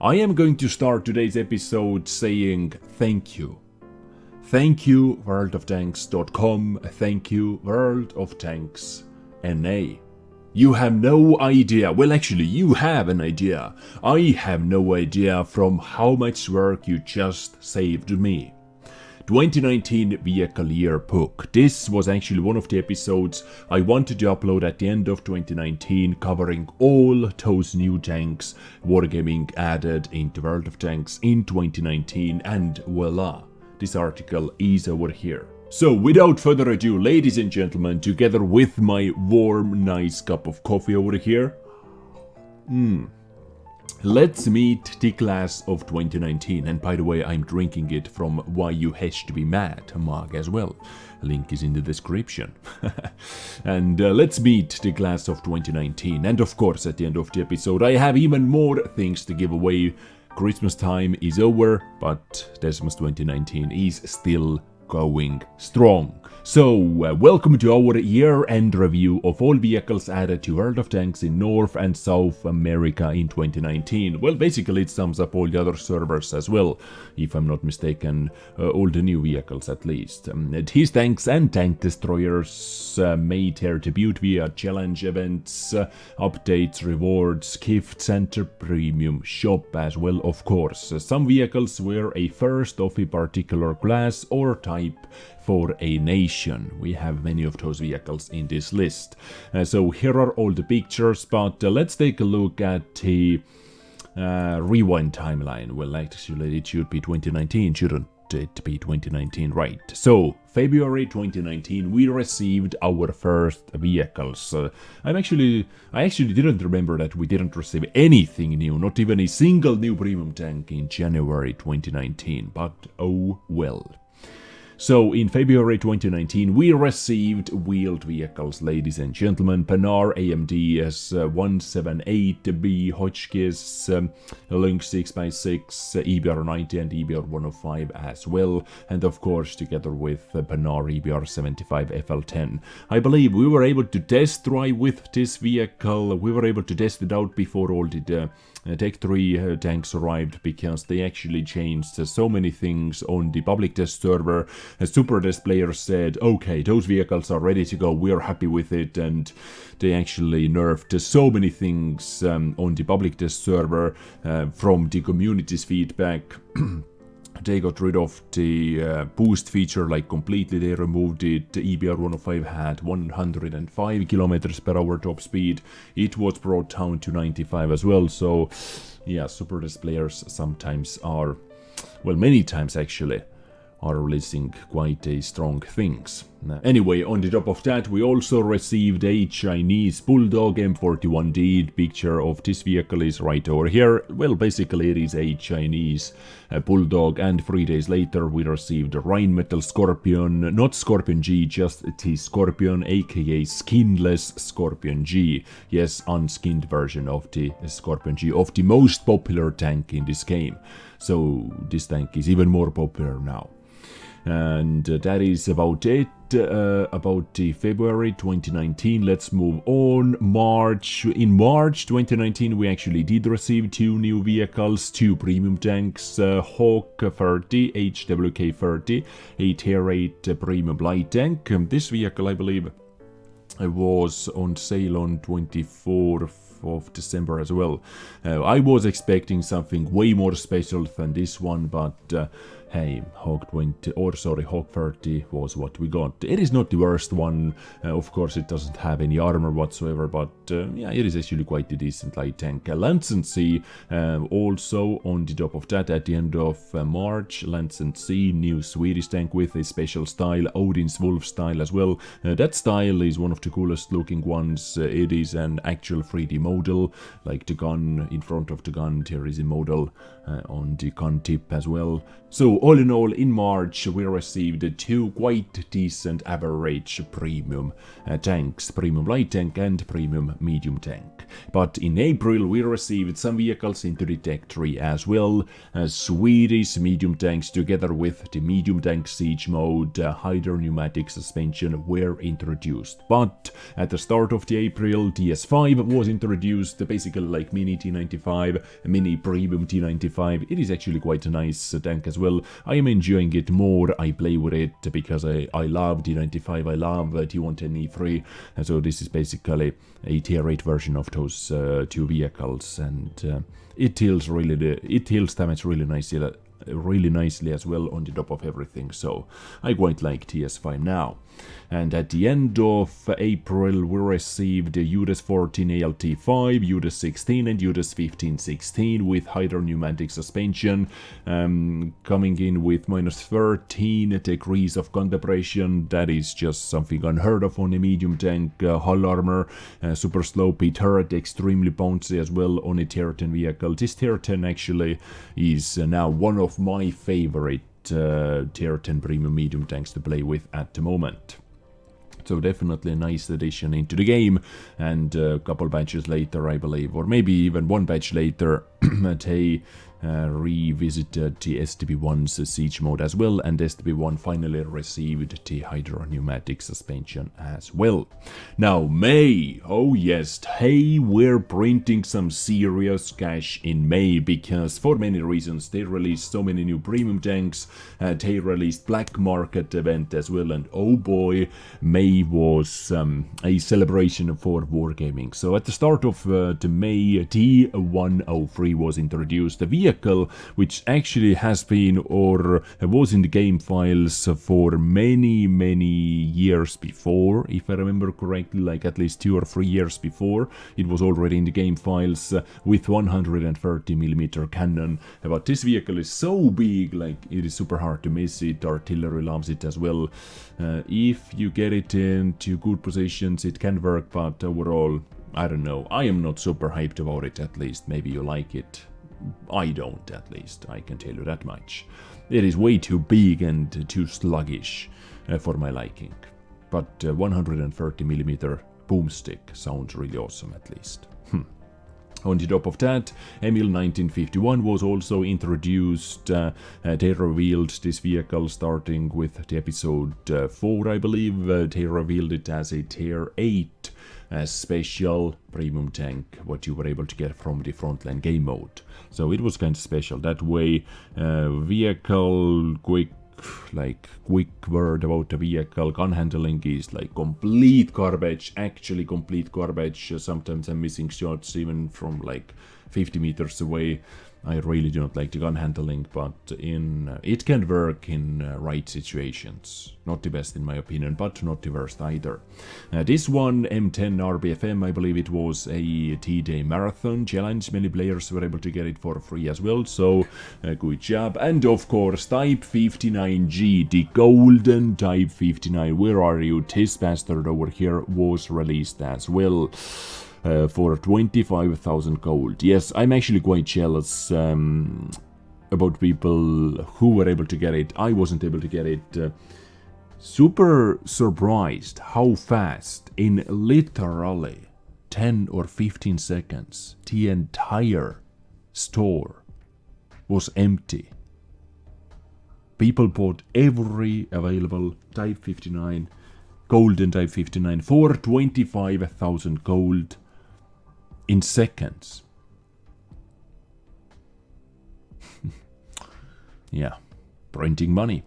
I am going to start today's episode saying thank you. Thank you, worldoftanks.com. Thank you, World of Tanks NA. You have no idea. Well, actually, you have an idea. I have no idea from how much work you just saved me. 2019 Vehicle Yearbook. This was actually one of the episodes I wanted to upload at the end of 2019, covering all those new tanks Wargaming added into World of Tanks in 2019, and voila, this article is over here. So without further ado, ladies and gentlemen, together with my warm, nice cup of coffee over here, let's meet the class of 2019. And by the way, I'm drinking it from Why You Hash to Be Mad mug as well. Link is in the description. And let's meet the class of 2019. And of course, at the end of the episode, I have even more things to give away. Christmas time is over, but Desmos 2019 is still going strong. So, welcome to our year-end review of all vehicles added to World of Tanks in North and South America in 2019. Well, basically it sums up all the other servers as well, if I'm not mistaken, all the new vehicles at least. These tanks and tank destroyers made their debut via challenge events, updates, rewards, gifts and the premium shop as well, of course. Some vehicles were a first of a particular class or type for a nation. We have many of those vehicles in this list. So here are all the pictures, but let's take a look at the rewind timeline. Well, actually it should be 2019, shouldn't it be 2019, right? So February 2019 we received our first vehicles. I actually didn't remember that we didn't receive anything new, not even a single new premium tank in January 2019, but oh well. So in February 2019 we received wheeled vehicles, ladies and gentlemen. Panar AMD S178B Hotchkiss, Lynx 6x6, EBR90 and EBR105 as well, and of course together with Panar EBR75 FL10. I believe we were able to test drive with this vehicle. We were able to test it out before all the Tech 3 tanks arrived, because they actually changed so many things on the public test server. Super test players said, okay, those vehicles are ready to go, we're happy with it, and they actually nerfed so many things on the public test server from the community's feedback. They got rid of the boost feature like completely, they removed it. The EBR105 had 105 kilometers per hour top speed. It was brought down to 95 as well. So yeah, super test players sometimes are, well, many times actually, are releasing quite a strong things. Anyway, on the top of that, we also received a Chinese Bulldog M41D. The picture of this vehicle is right over here. Well, basically it is a Chinese Bulldog, and 3 days later we received the Rheinmetall Scorpion, not Scorpion G, just the Scorpion, aka skinless Scorpion G. Yes, unskinned version of the Scorpion G, of the most popular tank in this game. So this tank is even more popular now. And that is about it about the February 2019. Let's move on. In March 2019 we actually did receive two new vehicles, two premium tanks, Hawk 30, HWK 30, a Tier 8 premium light tank. This vehicle, I believe, was on sale on 24th of December as well. I was expecting something way more special than this one, but hey, Hawk 30 was what we got. It is not the worst one. Of course, it doesn't have any armor whatsoever, but yeah, it is actually quite a decent light tank. Lance C also on the top of that at the end of March. Lance C, new Swedish tank with a special style, Odin's Wolf style as well. That style is one of the coolest looking ones. It is an actual 3D model, like the gun in front of the gun. There is a model on the gun tip as well. So So all in all, in March we received 2 quite decent average premium tanks, premium light tank and premium medium tank. But in April we received some vehicles into the Tech 3 as well. Swedish medium tanks together with the medium tank siege mode, hydro pneumatic suspension were introduced. But at the start of the April, TS5 was introduced, basically like mini T95, mini premium T95. It is actually quite a nice tank as well. I am enjoying it more. I play with it because I love T95, I love T110E3. And so this is basically a tier 8 version of those 2 vehicles, and it heals damage really nicely as well on the top of everything, so I quite like TS5 now. And at the end of April we received UDES 14 ALT5, UDES 16 and UDES 15-16 with hydro pneumatic suspension, coming in with minus 13 degrees of contempration. That is just something unheard of on a medium tank. Hull armor, super slow turret, extremely bouncy as well on a tier 10 vehicle. This tier 10 actually is now one of my favorite tier 10 premium medium tanks to play with at the moment. So definitely a nice addition into the game, and a couple batches later I believe, or maybe even one batch later, they revisited the STB1's siege mode as well, and STB1 finally received the hydro pneumatic suspension as well. Now May, oh yes, they were printing some serious cash in May, because for many reasons they released so many new premium tanks, they released black market event as well, and oh boy, May was a celebration for wargaming. So at the start of the May, T103 was introduced, a vehicle which actually has been or was in the game files for many years before, if I remember correctly, like at least 2 or 3 years before. It was already in the game files with 130mm cannon. But this vehicle is so big, like it is super hard to miss it. Artillery loves it as well. If you get it into good positions it can work, but overall I don't know, I am not super hyped about it. At least maybe you like it. I don't, at least, I can tell you that much. It is way too big and too sluggish for my liking. But 130mm boomstick sounds really awesome, at least. On the top of that, Emil 1951 was also introduced. They revealed this vehicle starting with the episode 4, I believe. They revealed it as a tier 8 special premium tank, what you were able to get from the frontline game mode. So it was kind of special that way. Vehicle, quick word about the vehicle. Gun handling is like complete garbage, actually complete garbage. Sometimes I'm missing shots even from like 50 meters away. I really do not like the gun handling, but it can work in right situations. Not the best in my opinion, but not the worst either. This one, M10 RBFM, I believe it was a T-Day marathon challenge. Many players were able to get it for free as well, so good job. And of course, Type 59G, the golden Type 59. Where are you? This bastard over here was released as well. For 25,000 gold. Yes, I'm actually quite jealous about people who were able to get it. I wasn't able to get it. Super surprised how fast, in literally 10 or 15 seconds, the entire store was empty. People bought every available Type 59, golden Type 59 for 25,000 gold. In seconds. Yeah, printing money.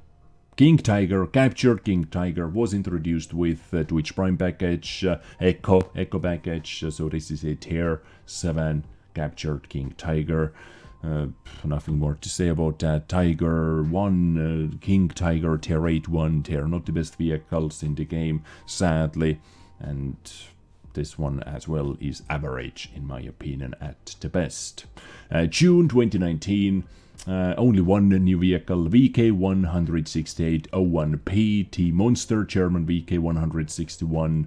King Tiger, captured King Tiger, was introduced with Twitch Prime package, Echo package, so this is a tier 7 captured King Tiger. Nothing more to say about that. Tiger 1, King Tiger, tier 8 1, tier not the best vehicles in the game, sadly, and this one as well is average in my opinion at the best. June 2019, only one new vehicle, VK16801P, T-Monster, German VK161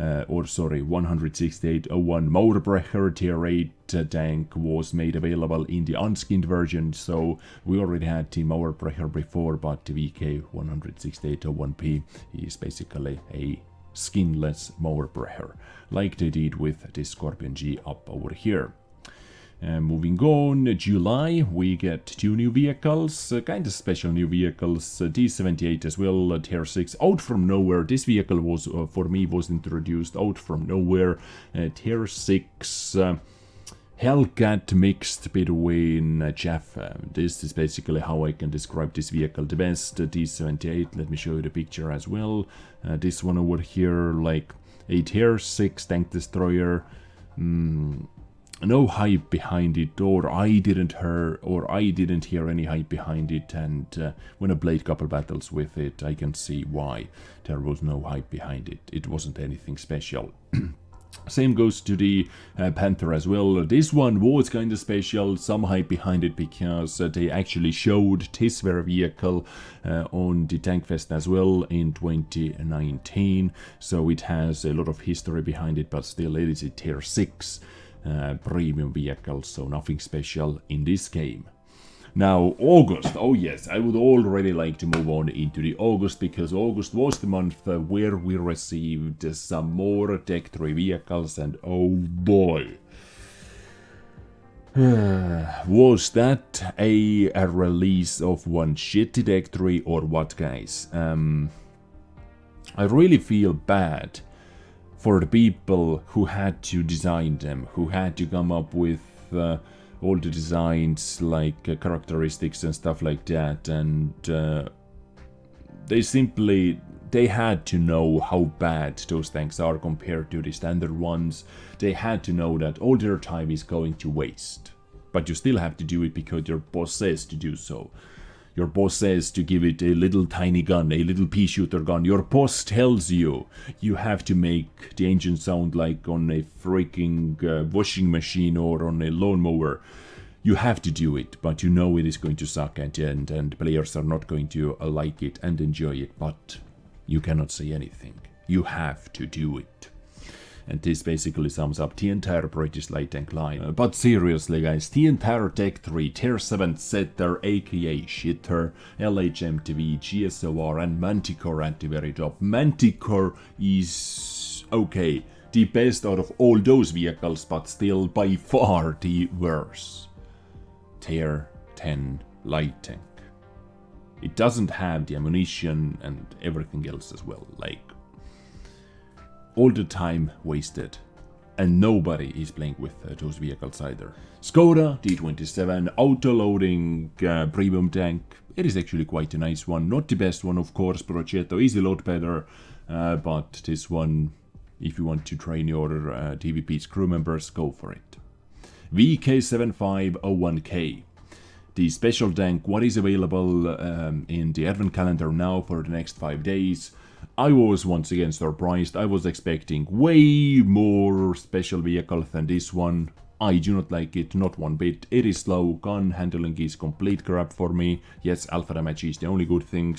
16801 Motorbrecher Tier 8 tank was made available in the unskinned version, so we already had the Motorbrecher before, but the VK 16801P is basically a skinless Motorbrecher, like they did with the Scorpion G up over here. Moving on, July, we get 2 new vehicles, kind of special new vehicles, D78 as well, Tier 6, out from nowhere. This vehicle was, for me, was introduced out from nowhere. Tier 6 Hellcat mixed between Jeff. This is basically how I can describe this vehicle the best. D78, let me show you the picture as well. This one over here, like a Tier 6 tank destroyer. No hype behind it, or I didn't hear any hype behind it, and when I played couple battles with it, I can see why there was no hype behind it. It wasn't anything special. Same goes to the Panther as well. This one was kind of special, some hype behind it, because they actually showed this very vehicle on the Tank Fest as well in 2019, so it has a lot of history behind it, but still it is a Tier 6 premium vehicle, so nothing special in this game. Now, August. Oh yes, I would already like to move on into the August, because August was the month where we received some more Tech 3 vehicles, and oh boy, was that a release of one shitty Tech 3 or what, guys? I really feel bad for the people who had to design them, who had to come up with all the designs, like characteristics and stuff like that, and they had to know how bad those tanks are compared to the standard ones. They had to know that all their time is going to waste, but you still have to do it because your boss says to do so. Your boss says to give it a little tiny gun, a little pea shooter gun. Your boss tells you you have to make the engine sound like on a freaking washing machine or on a lawnmower. You have to do it, but you know it is going to suck at the end, and players are not going to like it and enjoy it, but you cannot say anything. You have to do it. And this basically sums up the entire British light tank line. But seriously, guys, the entire Tech 3, Tier 7 setter, aka shitter, LHMTV, GSOR, and Manticore at the very top. Manticore is okay, the best out of all those vehicles, but still by far the worst Tier 10 light tank. It doesn't have the ammunition and everything else as well, like all the time wasted, and nobody is playing with those vehicles either. Skoda D27 auto-loading premium tank. It is actually quite a nice one, not the best one of course. Progetto is a lot better, but this one, if you want to train your TVP's crew members, go for it. VK7501K. The special tank, what is available in the advent calendar now for the next 5 days. I was once again surprised. I was expecting way more special vehicle than this one. I do not like it, not one bit. It is slow, gun handling is complete crap for me. Yes, alpha damage is the only good thing.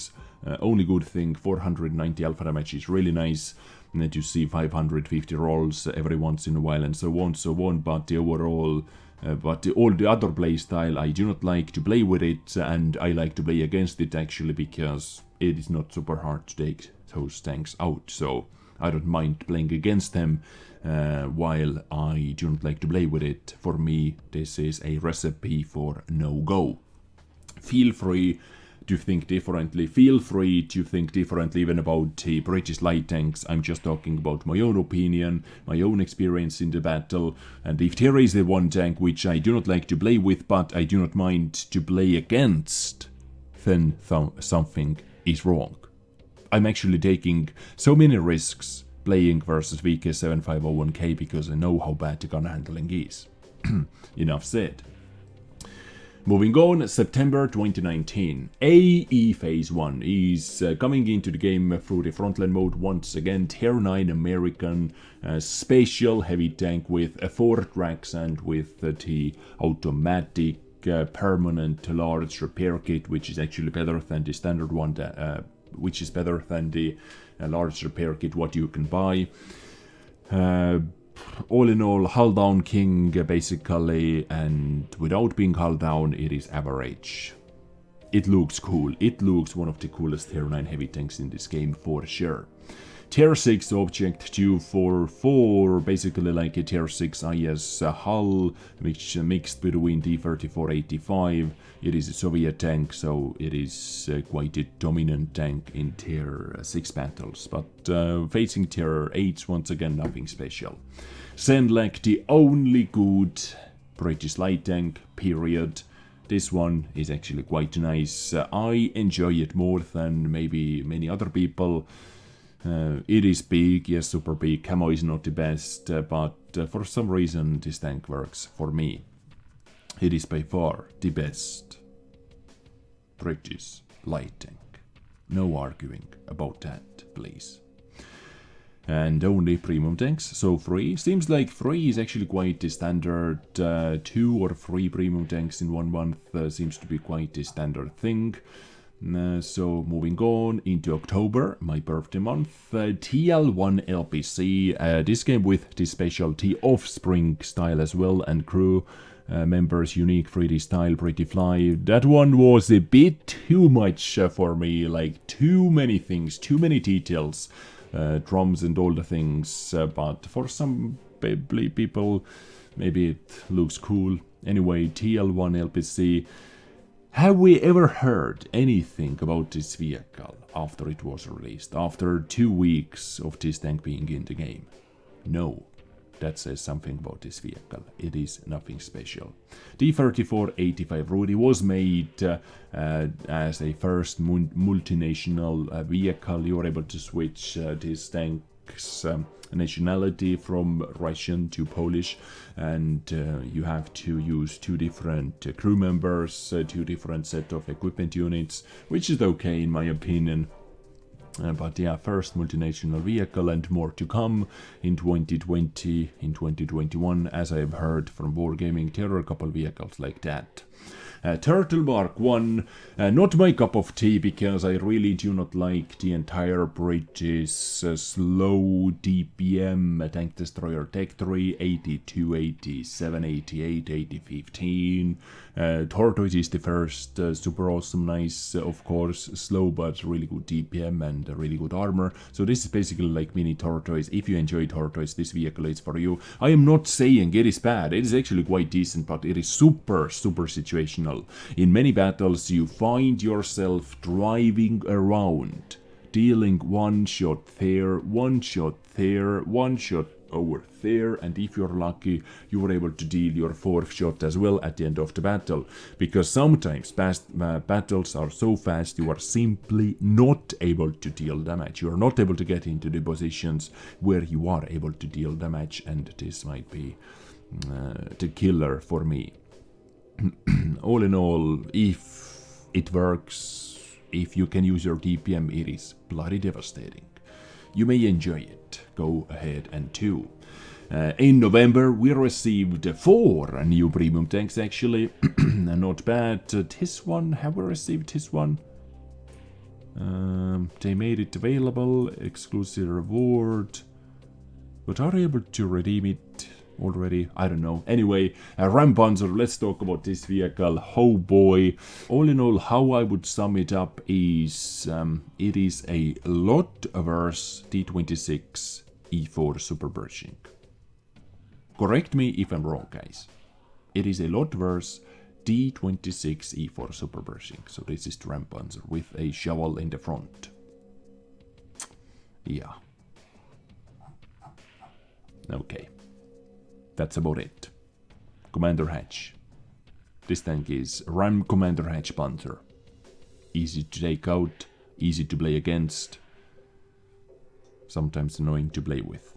490 alpha damage is really nice. And that you see 550 rolls every once in a while and so on, but the overall... all the other playstyle, I do not like to play with it, and I like to play against it actually, because it is not super hard to take those tanks out, so I don't mind playing against them, while I do not like to play with it. For me, this is a recipe for no-go. Feel free to think differently. Feel free to think differently even about the British light tanks. I'm just talking about my own opinion, my own experience in the battle, and if there is the one tank which I do not like to play with, but I do not mind to play against, then something is wrong. I'm actually taking so many risks playing versus VK7501K because I know how bad the gun handling is. Enough said. Moving on, September 2019. AE Phase 1 is coming into the game through the frontline mode once again. Tier 9 American special heavy tank with 4 tracks and with the automatic permanent large repair kit, which is actually better than the standard one, which is better than the large repair kit what you can buy. All in all, hull down king basically, and without being hull down, it is average. It looks cool. It looks one of the coolest tier 9 heavy tanks in this game for sure. Tier 6 object 244, basically like a tier 6 IS hull, which mixed between D3485. It is a Soviet tank, so it is quite a dominant tank in tier 6 battles. But facing tier 8, once again, nothing special. Senlek, the only good British light tank, period. This one is actually quite nice. I enjoy it more than maybe many other people. It is big, yes, super big. Camo is not the best, but for some reason this tank works for me. It is by far the best British light tank. No arguing about that, please. And only premium tanks, so 3. Seems like 3 is actually quite the standard. 2 or 3 premium tanks in 1 month seems to be quite a standard thing. So moving on into October, my birthday month, TL1 LPC, this game with the specialty Offspring style as well, and crew members unique 3D style, pretty fly. That one was a bit too much for me, like too many things, too many details, drums and all the things, but for some people maybe it looks cool. Anyway, TL1 LPC. Have we ever heard anything about this vehicle after it was released, after 2 weeks of this tank being in the game? No, that says something about this vehicle. It is nothing special. D3485 Rudy was made as a first multinational vehicle. You were able to switch this tank's nationality from Russian to Polish, and you have to use 2 different crew members, 2 different set of equipment units, which is okay in my opinion. But yeah, first multinational vehicle, and more to come in 2020, in 2021, as I've heard from Wargaming. There are a couple vehicles like that. Turtle Mark 1, not my cup of tea, because I really do not like the entire British slow DPM tank destroyer Tech 3, 82, 87, 88, 80, 15. Tortoise is the first, super awesome, nice, of course, slow but really good DPM and really good armor. So this is basically like mini Tortoise. If you enjoy Tortoise, this vehicle is for you. I am not saying it is bad, it is actually quite decent, but it is super situational. In many battles you find yourself driving around, dealing one shot there, one shot there, one shot over there, and if you're lucky you were able to deal your 4th shot as well at the end of the battle, because sometimes battles are so fast you are simply not able to deal damage. You are not able to get into the positions where you are able to deal damage, and this might be the killer for me. All in all, if it works, if you can use your DPM, it is bloody devastating. You may enjoy it, go ahead and do. In November we received 4 new premium tanks actually, not bad. This one, have we received this one? They made it available, exclusive reward, but are you able to redeem it already? I don't know. Anyway, Ram Panzer, let's talk about this vehicle. Oh boy. All in all, how I would sum it up is it is a lot worse D26 E4 Super Pershing. Correct me if I'm wrong, guys. It is a lot worse D26 E4 Super Pershing. So this is the Ram Panzer with a shovel in the front. Yeah. Okay. That's about it. Commander Hatch. This tank is Ram Commander Hatch Panther. Easy to take out, easy to play against, sometimes annoying to play with.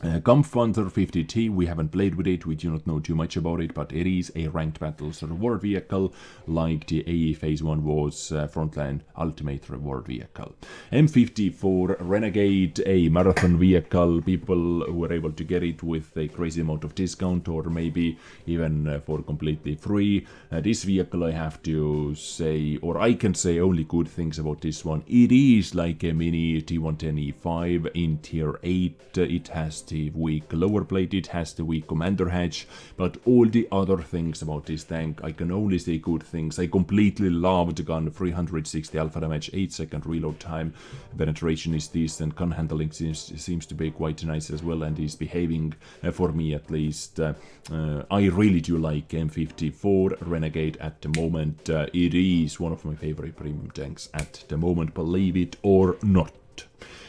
Kampfpanzer 50T, we haven't played with it, we do not know too much about it, but it is a ranked battles reward vehicle, like the AE Phase 1 was Frontline Ultimate Reward Vehicle. M54 Renegade, a marathon vehicle, people were able to get it with a crazy amount of discount, or maybe even for completely free. This vehicle, I have to say, or I can say only good things about this one. It is like a mini T110E5 in tier 8, it has the weak lower plate, it has the weak commander hatch, but all the other things about this tank, I can only say good things. I completely love the gun, 360 alpha damage, 8-second reload time, penetration is decent, gun handling seems to be quite nice as well, and is behaving, for me at least. I really do like M54 Renegade at the moment. It is one of my favorite premium tanks at the moment, believe it or not.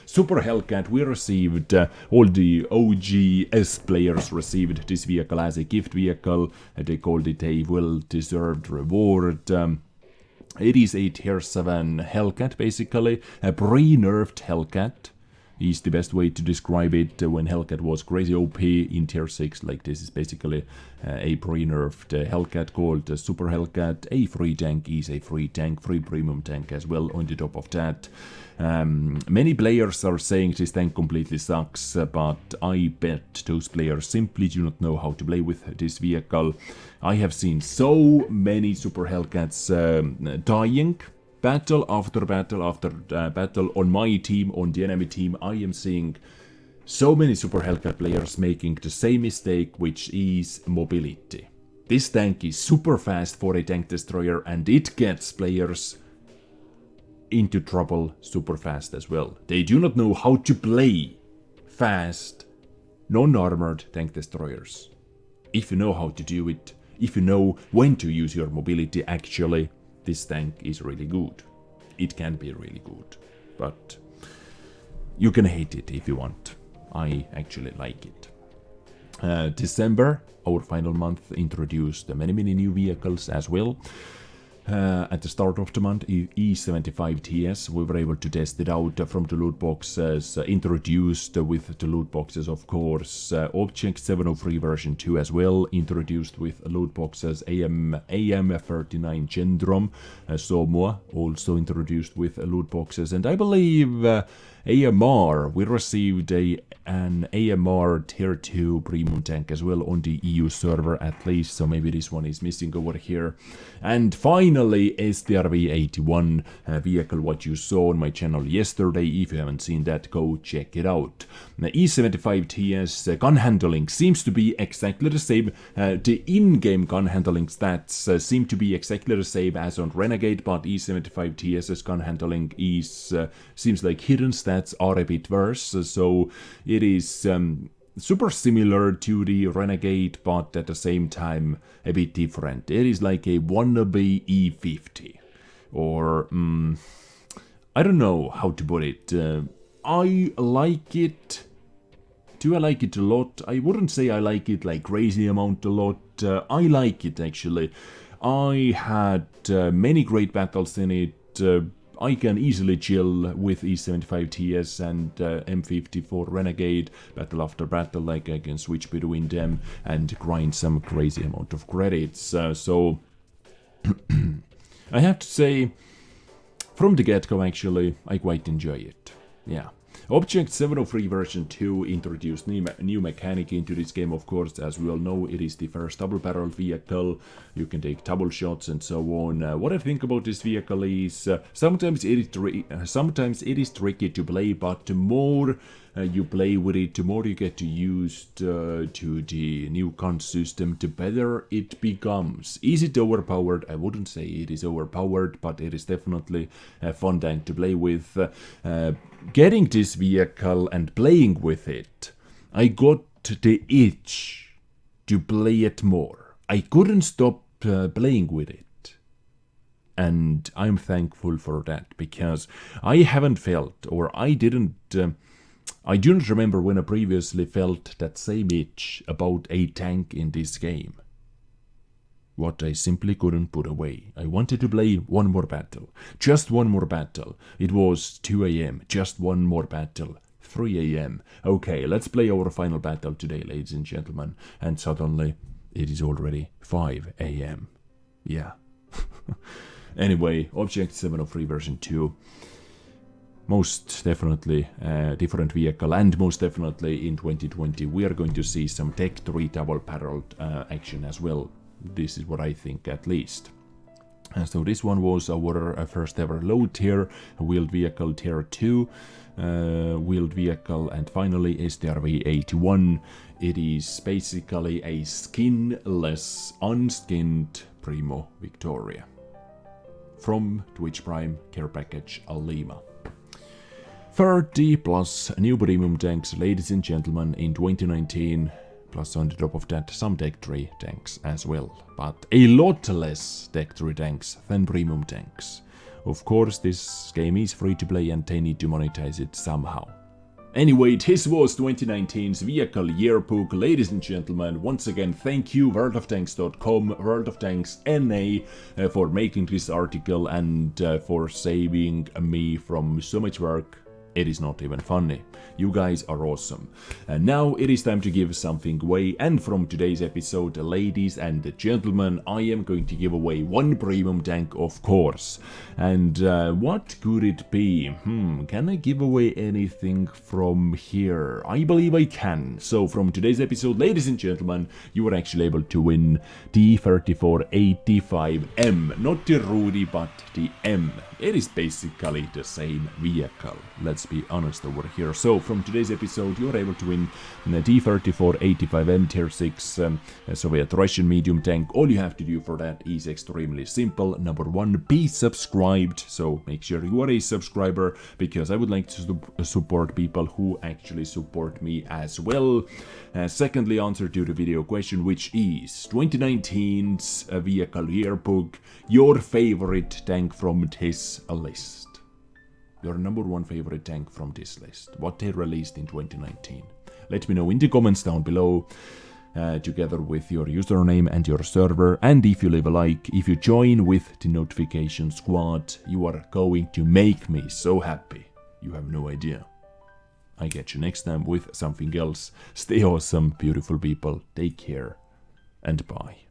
Super Hellcat, we received, all the OGS players received this vehicle as a gift vehicle. They called it a well-deserved reward. It is a tier 7 Hellcat, basically, a pre-nerfed Hellcat. Is the best way to describe it. When Hellcat was crazy OP in tier 6, like this is basically a pre-nerfed Hellcat called Super Hellcat. A free tank is a free tank, free premium tank as well on the top of that. Many players are saying this tank completely sucks, but I bet those players simply do not know how to play with this vehicle. I have seen so many Super Hellcats dying. Battle after battle after battle on my team, on the enemy team, I am seeing so many Super Hellcat players making the same mistake, which is mobility. This tank is super fast for a tank destroyer, and it gets players into trouble super fast as well. They do not know how to play fast, non-armored tank destroyers. If you know how to do it, if you know when to use your mobility, actually, this tank is really good. It can be really good, but you can hate it if you want. I actually like it. December, our final month, introduced many new vehicles as well. At the start of the month, E75 TS, we were able to test it out from the loot boxes, introduced with the loot boxes, of course. Object 703 version 2 as well, introduced with loot boxes. AM39 Gendrum, Somo, also introduced with loot boxes. And I believe AMR, we received an AMR tier 2 premium tank as well on the EU server at least, so maybe this one is missing over here. And finally, STRV81 vehicle, what you saw on my channel yesterday. If you haven't seen that, go check it out. E75 TS gun handling seems to be exactly the same. The in-game gun handling stats seem to be exactly the same as on Renegade, but E75 TS's gun handling is seems like hidden stats are a bit worse, so it is super similar to the Renegade, but at the same time a bit different. It is like a wannabe E50, or I don't know how to put it. I like it. Do I like it a lot? I wouldn't say I like it like crazy amount a lot. I like it actually. I had many great battles in it. I can easily chill with E75 TS and M54 Renegade, battle after battle, like I can switch between them and grind some crazy amount of credits. So I have to say, from the get-go actually, I quite enjoy it. Yeah. Object 703 version 2 introduced new mechanic into this game, of course. As we all know, it is the first double barrel vehicle. You can take double shots and so on. What I think about this vehicle is sometimes it is tricky to play, but the more you play with it, the more you get used to the new gun system, the better it becomes. Is it overpowered? I wouldn't say it is overpowered, but it is definitely a fun tank to play with. Getting this vehicle and playing with it, I got the itch to play it more. I couldn't stop playing with it. And I'm thankful for that, because I haven't felt, or I do not remember when I previously felt that same itch about a tank in this game. What I simply couldn't put away. I wanted to play one more battle. Just one more battle. It was 2 AM. Just one more battle. 3 a.m. Okay, let's play our final battle today, ladies and gentlemen. And suddenly, it is already 5 a.m. Yeah. Anyway, Object 703 version 2. Most definitely different vehicle, and most definitely in 2020 we are going to see some Tech 3 double-barreled action as well. This is what I think, at least. So this one was our first ever low tier wheeled vehicle, tier 2 wheeled vehicle, and finally STRV-81. It is basically a skinless, unskinned Primo Victoria from Twitch Prime Care Package Lima. 30 plus new premium tanks, ladies and gentlemen, in 2019, plus on the top of that some Tech 3 tanks as well, but a lot less Tech 3 tanks than premium tanks. Of course, this game is free to play and they need to monetize it somehow. Anyway, this was 2019's Vehicle Yearbook, ladies and gentlemen. Once again, thank you worldoftanks.com, World of Tanks NA, for making this article and for saving me from so much work. It is not even funny. You guys are awesome. And now it is time to give something away, and from today's episode, ladies and gentlemen, I am going to give away one premium tank, of course. And what could it be? Can I give away anything from here? I believe I can. So from today's episode, ladies and gentlemen, you are actually able to win the 3485M. Not the Rudy, but the M. It is basically the same vehicle. Let's be honest over here. So from today's episode, you are able to win the D3485M Tier 6 Soviet Russian medium tank. All you have to do for that is extremely simple. Number 1, be subscribed. So make sure you are a subscriber, because I would like to support people who actually support me as well. Secondly, answer to the video question, which is 2019's Vehicle Yearbook, your favorite tank from this list. Your number 1 favorite tank from this list. What they released in 2019. Let me know in the comments down below, together with your username and your server. And if you leave a like, if you join with the notification squad, you are going to make me so happy. You have no idea. I get you next time with something else. Stay awesome, beautiful people. Take care and bye.